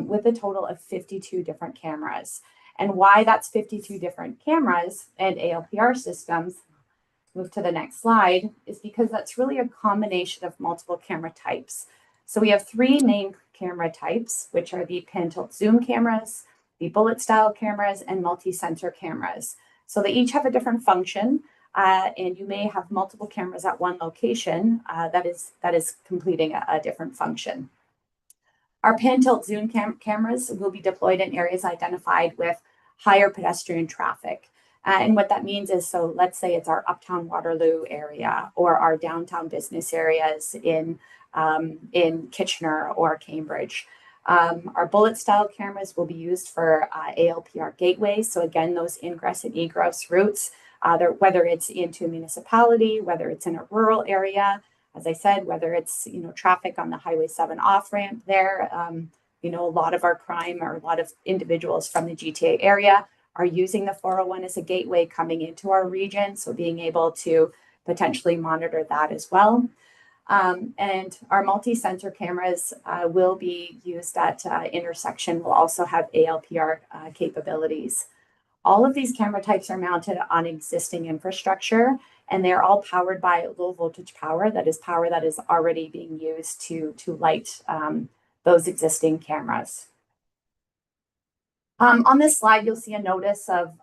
with a total of 52 different cameras. And why that's 52 different cameras and ALPR systems, move to the next slide, is because that's really a combination of multiple camera types. So we have 3 main camera types, which are the pan tilt zoom cameras, the bullet style cameras, and multi-sensor cameras. So they each have a different function, and you may have multiple cameras at one location that is completing a different function. Our pan tilt zoom cameras will be deployed in areas identified with higher pedestrian traffic. And what that means is, so let's say it's our uptown Waterloo area or our downtown business areas in Kitchener or Cambridge. Our bullet style cameras will be used for ALPR gateways. So again, those ingress and egress routes, whether it's into a municipality, whether it's in a rural area, as I said, whether it's, traffic on the Highway 7 off ramp there, a lot of our crime or a lot of individuals from the GTA area are using the 401 as a gateway coming into our region. So being able to potentially monitor that as well. And our multi-sensor cameras will be used at intersection. We'll also have ALPR capabilities. All of these camera types are mounted on existing infrastructure, and they're all powered by low voltage power that is already being used to light those existing cameras. On this slide, you'll see a notice of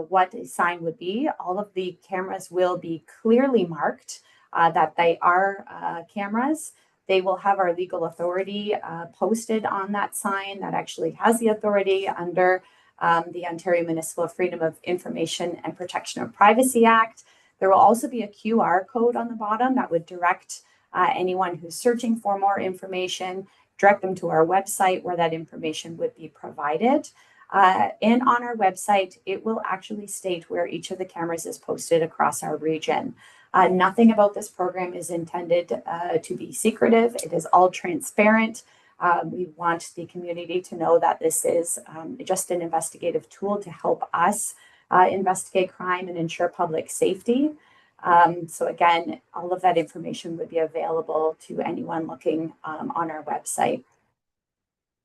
what a sign would be. All of the cameras will be clearly marked that they are cameras. They will have our legal authority posted on that sign that actually has the authority under the Ontario Municipal Freedom of Information and Protection of Privacy Act. There will also be a QR code on the bottom that would direct anyone who's searching for more information, direct them to our website where that information would be provided. And on our website, it will actually state where each of the cameras is posted across our region. Nothing about this program is intended to be secretive. It is all transparent. We want the community to know that this is just an investigative tool to help us investigate crime and ensure public safety. So again, all of that information would be available to anyone looking on our website.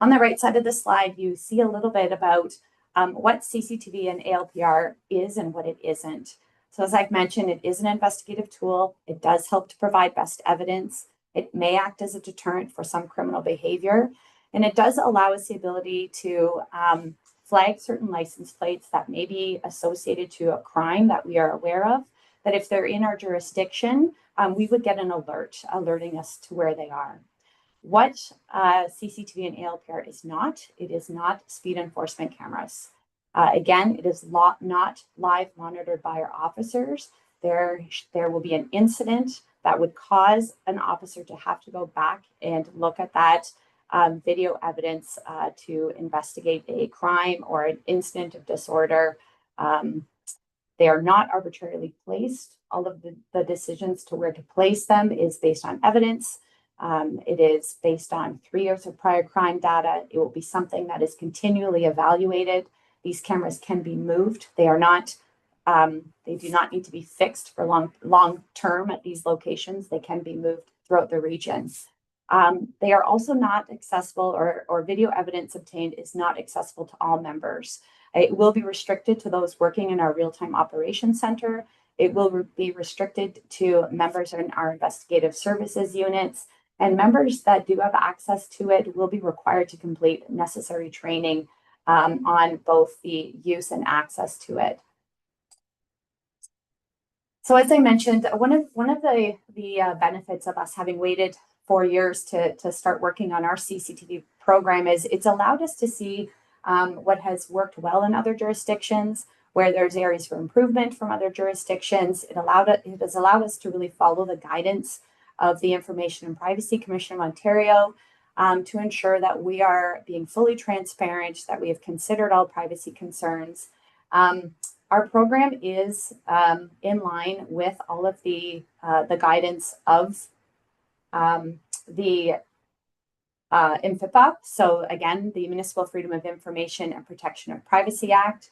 On the right side of the slide, you see a little bit about what CCTV and ALPR is and what it isn't. So as I've mentioned, it is an investigative tool. It does help to provide best evidence. It may act as a deterrent for some criminal behavior. And it does allow us the ability to flag certain license plates that may be associated to a crime that we are aware of, that if they're in our jurisdiction, we would get an alert alerting us to where they are. What CCTV and ALPR is not, it is not speed enforcement cameras. Again, it is not live monitored by our officers. There will be an incident that would cause an officer to have to go back and look at that video evidence to investigate a crime or an incident of disorder. They are not arbitrarily placed. All of the decisions to where to place them is based on evidence. It is based on 3 years of prior crime data. It will be something that is continually evaluated. These cameras can be moved. They are not, they do not need to be fixed for long term at these locations. They can be moved throughout the region. They are also not accessible, or video evidence obtained is not accessible to all members. It will be restricted to those working in our real-time operations center. It will be restricted to members in our investigative services units, and members that do have access to it will be required to complete necessary training on both the use and access to it. So as I mentioned, one of the benefits of us having waited 4 years to start working on our CCTV program is it's allowed us to see what has worked well in other jurisdictions, where there's areas for improvement from other jurisdictions. It has allowed us to really follow the guidance of the Information and Privacy Commission of Ontario to ensure that we are being fully transparent, that we have considered all privacy concerns. Our program is in line with all of the guidance of the MFIPA. So again, the Municipal Freedom of Information and Protection of Privacy Act.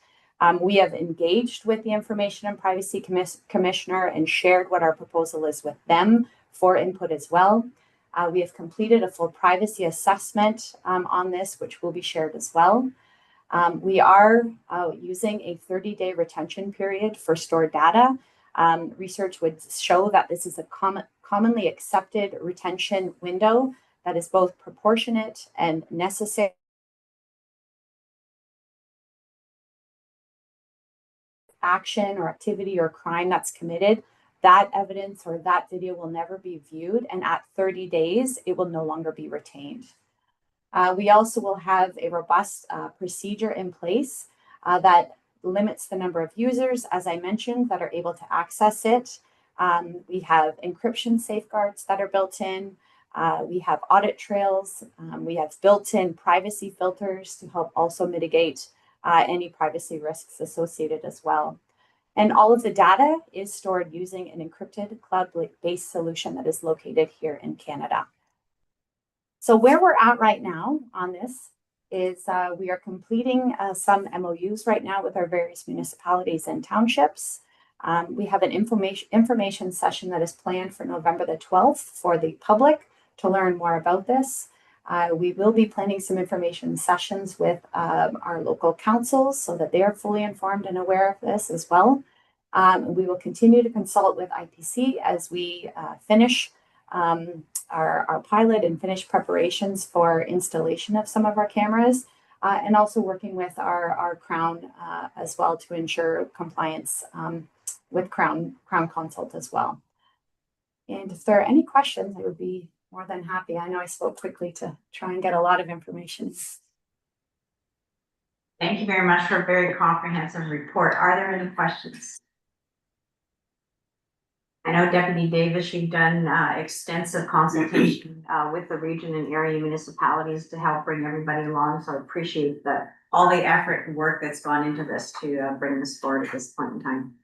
We have engaged with the Information and Privacy Commissioner and shared what our proposal is with them for input as well. We have completed a full privacy assessment on this, which will be shared as well. We are using a 30-day retention period for stored data. Research would show that this is a commonly accepted retention window that is both proportionate and necessary. Action or activity or crime that's committed, that evidence or that video will never be viewed, and at 30 days, it will no longer be retained. We also will have a robust procedure in place that limits the number of users, as I mentioned, that are able to access it. We have encryption safeguards that are built in. We have audit trails. We have built-in privacy filters to help also mitigate any privacy risks associated as well. And all of the data is stored using an encrypted cloud-based solution that is located here in Canada. So where we're at right now on this is we are completing some MOUs right now with our various municipalities and townships. We have an information session that is planned for November the 12th for the public to learn more about this. We will be planning some information sessions with our local councils so that they are fully informed and aware of this as well. We will continue to consult with IPC as we finish our pilot and finish preparations for installation of some of our cameras, and also working with our Crown as well to ensure compliance with Crown Consult as well. And if there are any questions, I would be more than happy. I know I spoke quickly to try and get a lot of information. Thank you very much for a very comprehensive report. Are there any questions? I know Deputy Davis, you've done extensive consultation with the region and area municipalities to help bring everybody along. So I appreciate all the effort and work that's gone into this to bring this forward at this point in time.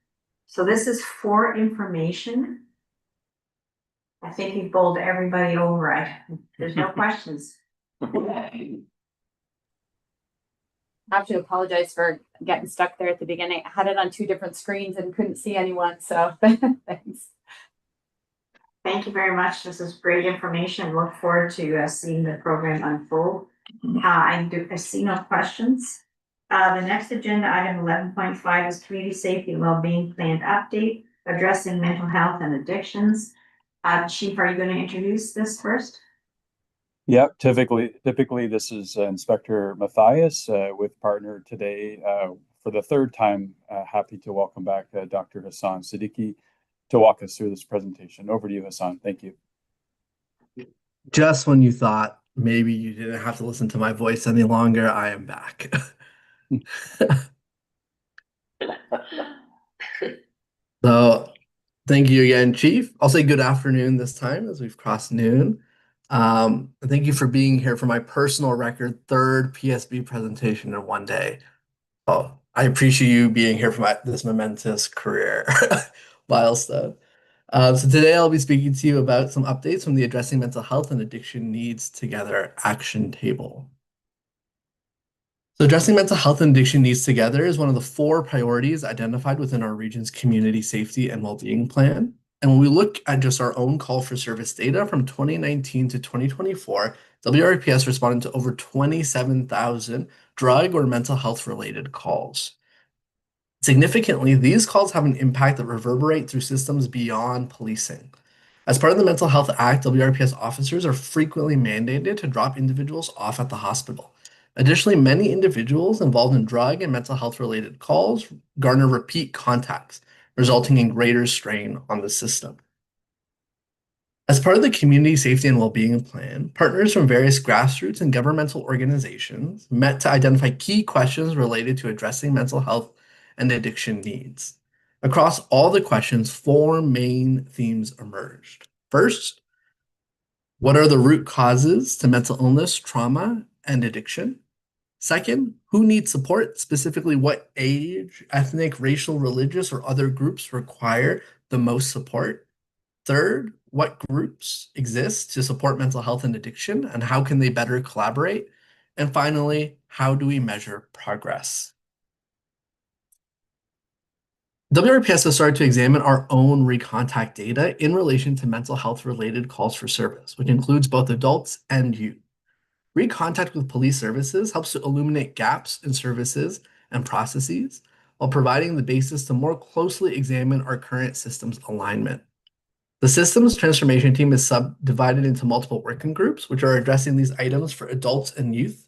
So this is for information. I think you've bowled everybody over. There's no questions. I have to apologize for getting stuck there at the beginning. I had it on two different screens and couldn't see anyone, so thanks. Thank you very much. This is great information. Look forward to seeing the program unfold. I see no questions. The next agenda item 11.5 is community safety and well-being plan update, addressing mental health and addictions. Chief, are you going to introduce this first? Yep, typically this is Inspector Matthias with partner today for the third time. Happy to welcome back Dr. Hassan Siddiqui to walk us through this presentation. Over to you, Hassan. Thank you. Just when you thought maybe you didn't have to listen to my voice any longer, I am back. So thank you again, Chief. I'll say good afternoon this time as we've crossed noon. Thank you for being here for my personal record, third PSB presentation in one day. Oh, I appreciate you being here for this momentous career milestone. So today I'll be speaking to you about some updates from the Addressing Mental Health and Addiction Needs Together action table. So addressing mental health and addiction needs together is one of the 4 priorities identified within our region's community safety and well-being plan. And when we look at just our own call for service data from 2019 to 2024, WRPS responded to over 27,000 drug or mental health related calls. Significantly, these calls have an impact that reverberate through systems beyond policing. As part of the Mental Health Act, WRPS officers are frequently mandated to drop individuals off at the hospital. Additionally, many individuals involved in drug and mental health related calls garner repeat contacts, resulting in greater strain on the system. As part of the Community Safety and Wellbeing Plan, partners from various grassroots and governmental organizations met to identify key questions related to addressing mental health and addiction needs. Across all the questions, 4 main themes emerged. First, what are the root causes to mental illness, trauma, and addiction? Second, who needs support, specifically what age, ethnic, racial, religious, or other groups require the most support? Third, what groups exist to support mental health and addiction, and how can they better collaborate? And finally, how do we measure progress? WRPS has started to examine our own recontact data in relation to mental health related calls for service, which includes both adults and youth. Recontact with police services helps to illuminate gaps in services and processes while providing the basis to more closely examine our current systems alignment. The systems transformation team is subdivided into multiple working groups, which are addressing these items for adults and youth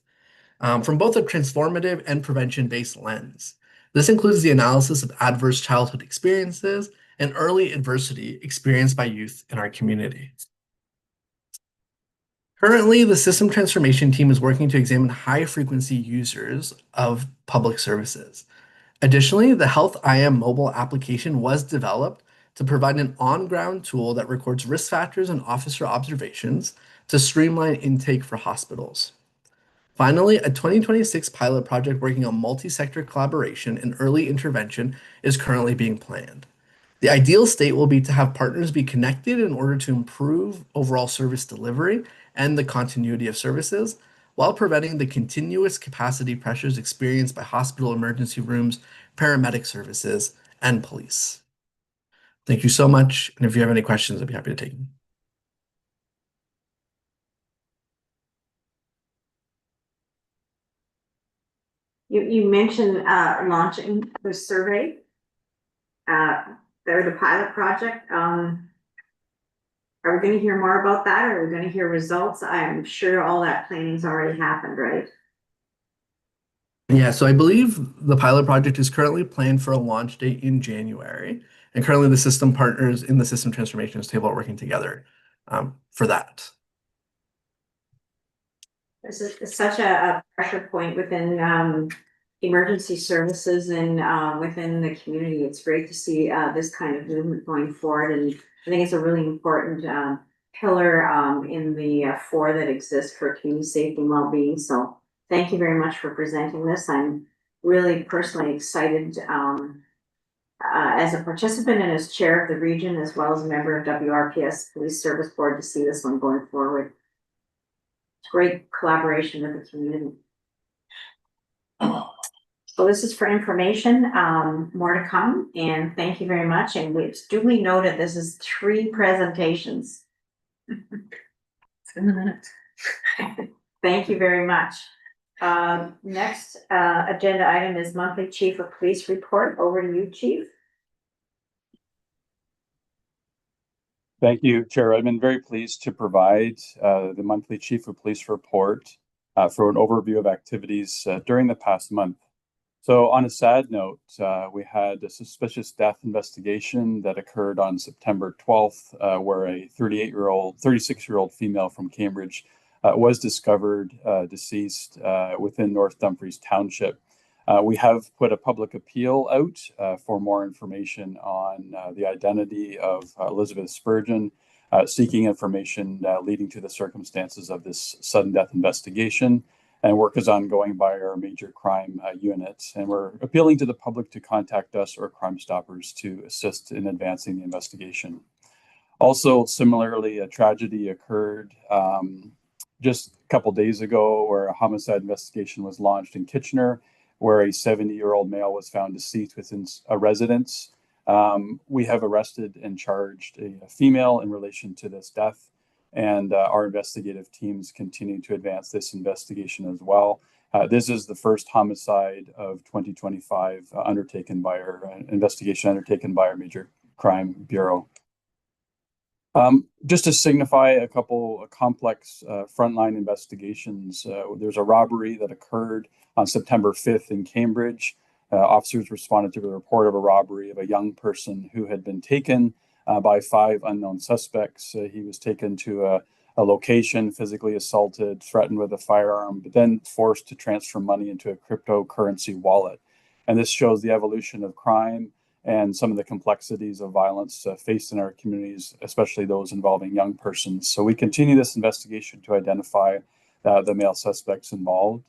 from both a transformative and prevention-based lens. This includes the analysis of adverse childhood experiences and early adversity experienced by youth in our community. Currently, the system transformation team is working to examine high-frequency users of public services. Additionally, the Health IM mobile application was developed to provide an on-ground tool that records risk factors and officer observations to streamline intake for hospitals. Finally, a 2026 pilot project working on multi-sector collaboration and early intervention is currently being planned. The ideal state will be to have partners be connected in order to improve overall service delivery and the continuity of services, while preventing the continuous capacity pressures experienced by hospital emergency rooms, paramedic services, and police. Thank you so much. And if you have any questions, I'd be happy to take them. You mentioned launching the survey, or the pilot project. Are we going to hear more about that, or are we going to hear results? I'm sure all that planning's already happened, right? Yeah, so I believe the pilot project is currently planned for a launch date in January. And currently the system partners in the system transformations table are working together for that. This is such a pressure point within emergency services and within the community. It's great to see this kind of movement going forward, and I think it's a really important pillar in the four that exists for community safety and well-being. So thank you very much for presenting this. I'm really personally excited as a participant and as chair of the region, as well as a member of WRPS Police Service Board, to see this one going forward. Great collaboration with the community. So this is for information, more to come, and thank you very much. And it's duly noted, this is 3 presentations. It's in the minutes. Thank you very much. Next agenda item is monthly chief of police report. Over to you, chief. Thank you, Chair. I've been very pleased to provide the monthly Chief of Police report for an overview of activities during the past month. So on a sad note, we had a suspicious death investigation that occurred on September 12th, where a 36-year-old female from Cambridge was discovered deceased within North Dumfries Township. We have put a public appeal out for more information on the identity of Elizabeth Spurgeon, seeking information leading to the circumstances of this sudden death investigation. And work is ongoing by our major crime unit. And we're appealing to the public to contact us or Crime Stoppers to assist in advancing the investigation. Also, similarly, a tragedy occurred just a couple days ago where a homicide investigation was launched in Kitchener, where a 70-year-old male was found deceased within a residence. We have arrested and charged a female in relation to this death, and our investigative teams continue to advance this investigation as well. This is the first homicide of 2025 undertaken by our investigation undertaken by our Major Crime Bureau. Just to signify a couple of complex frontline investigations, there's a robbery that occurred on September 5th in Cambridge. Officers responded to the report of a robbery of a young person who had been taken by 5 unknown suspects. He was taken to a location, physically assaulted, threatened with a firearm, but then forced to transfer money into a cryptocurrency wallet. And this shows the evolution of crime and some of the complexities of violence faced in our communities, especially those involving young persons. So we continue this investigation to identify the male suspects involved.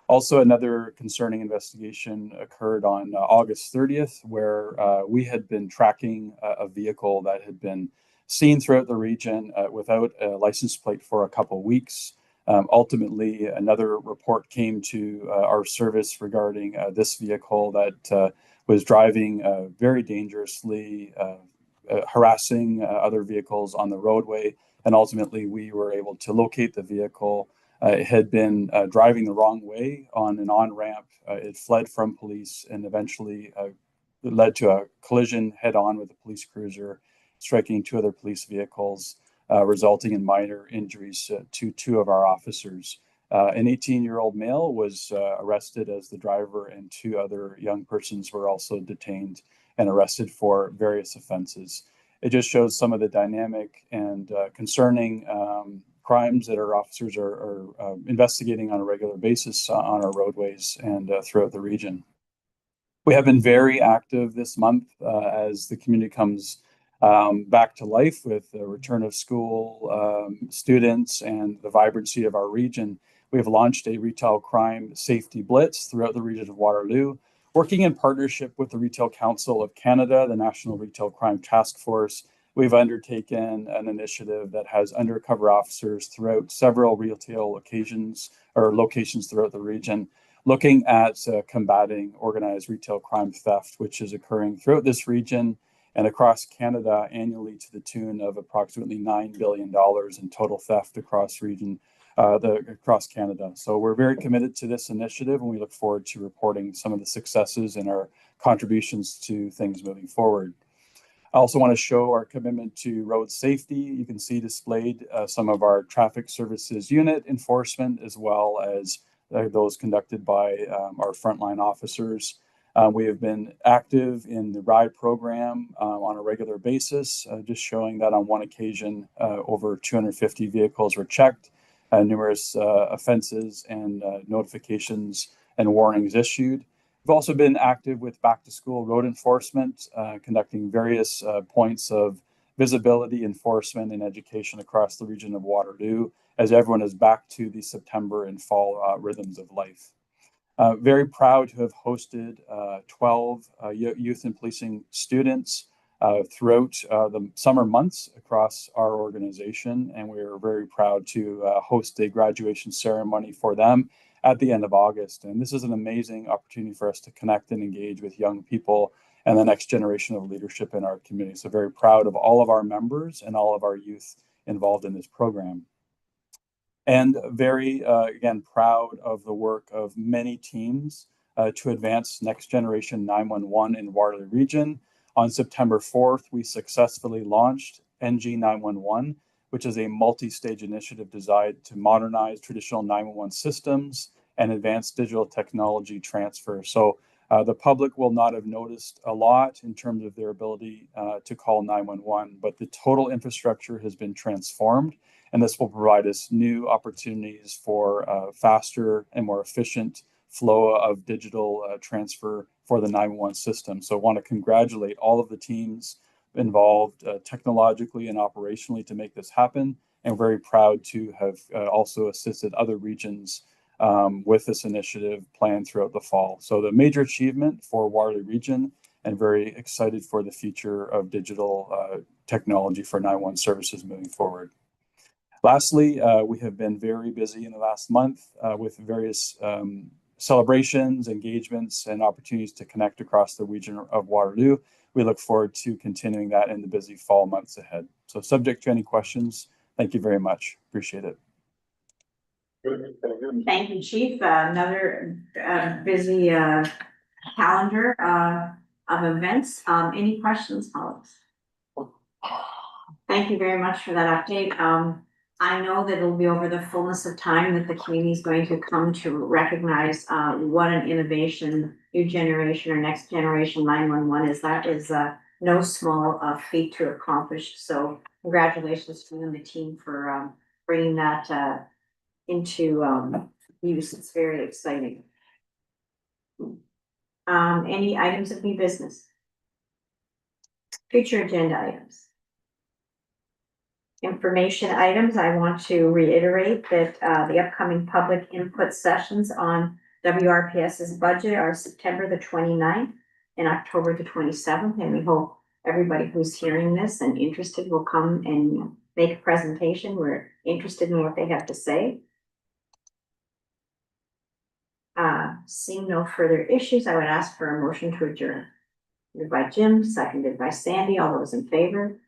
Also, another concerning investigation occurred on August 30th, where we had been tracking a vehicle that had been seen throughout the region without a license plate for a couple of weeks. Ultimately, another report came to our service regarding this vehicle that was driving very dangerously, harassing other vehicles on the roadway. And ultimately, we were able to locate the vehicle. It had been driving the wrong way on an on-ramp. It fled from police and eventually it led to a collision head-on with a police cruiser, striking 2 other police vehicles, resulting in minor injuries to 2 of our officers. An 18-year-old male was arrested as the driver, and 2 other young persons were also detained and arrested for various offenses. It just shows some of the dynamic and concerning crimes that our officers are investigating on a regular basis on our roadways and throughout the region. We have been very active this month as the community comes back to life with the return of school students and the vibrancy of our region. We have launched a retail crime safety blitz throughout the region of Waterloo, working in partnership with the Retail Council of Canada, the National Retail Crime Task Force. We've undertaken an initiative that has undercover officers throughout several retail locations throughout the region, looking at combating organized retail crime theft, which is occurring throughout this region and across Canada annually to the tune of approximately $9 billion in total theft across across Canada. So we're very committed to this initiative, and we look forward to reporting some of the successes and our contributions to things moving forward. I also want to show our commitment to road safety. You can see displayed some of our traffic services unit enforcement, as well as those conducted by our frontline officers. We have been active in the RIDE program on a regular basis, just showing that on one occasion, over 250 vehicles were checked, numerous offenses and notifications and warnings issued. We've also been active with back to school road enforcement, conducting various points of visibility, enforcement, and education across the region of Waterloo, as everyone is back to the September and fall rhythms of life. Very proud to have hosted 12 youth and policing students throughout the summer months across our organization, and we are very proud to host a graduation ceremony for them at the end of August. And this is an amazing opportunity for us to connect and engage with young people and the next generation of leadership in our community. So very proud of all of our members and all of our youth involved in this program. And very, again, proud of the work of many teams to advance next generation 911 in Waterloo region. On September 4th, we successfully launched NG 911, which is a multi-stage initiative designed to modernize traditional 911 systems and advance digital technology transfer. So the public will not have noticed a lot in terms of their ability to call 911, but the total infrastructure has been transformed, and this will provide us new opportunities for faster and more efficient flow of digital transfer for the 911 system. So I want to congratulate all of the teams involved technologically and operationally to make this happen. And very proud to have also assisted other regions with this initiative planned throughout the fall. So the major achievement for Waterloo region, and very excited for the future of digital technology for 911 services moving forward. Lastly, we have been very busy in the last month with various celebrations, engagements, and opportunities to connect across the region of Waterloo. We look forward to continuing that in the busy fall months ahead. So subject to any questions, thank you very much. Appreciate it. Thank you, Chief. Another busy calendar of events. Any questions, colleagues? Thank you very much for that update. I know that it'll be over the fullness of time that the community is going to come to recognize what an innovation new generation or next generation 911 is. That is no small feat to accomplish. So congratulations to you and the team for bringing that into use. It's very exciting. Any items of new business? Future agenda items. Information items, I want to reiterate that the upcoming public input sessions on WRPS's budget are September the 29th and October the 27th, and we hope everybody who's hearing this and interested will come and make a presentation. We're interested in what they have to say. Seeing no further issues, I would ask for a motion to adjourn. Moved by Jim, seconded by Sandy. All those in favor?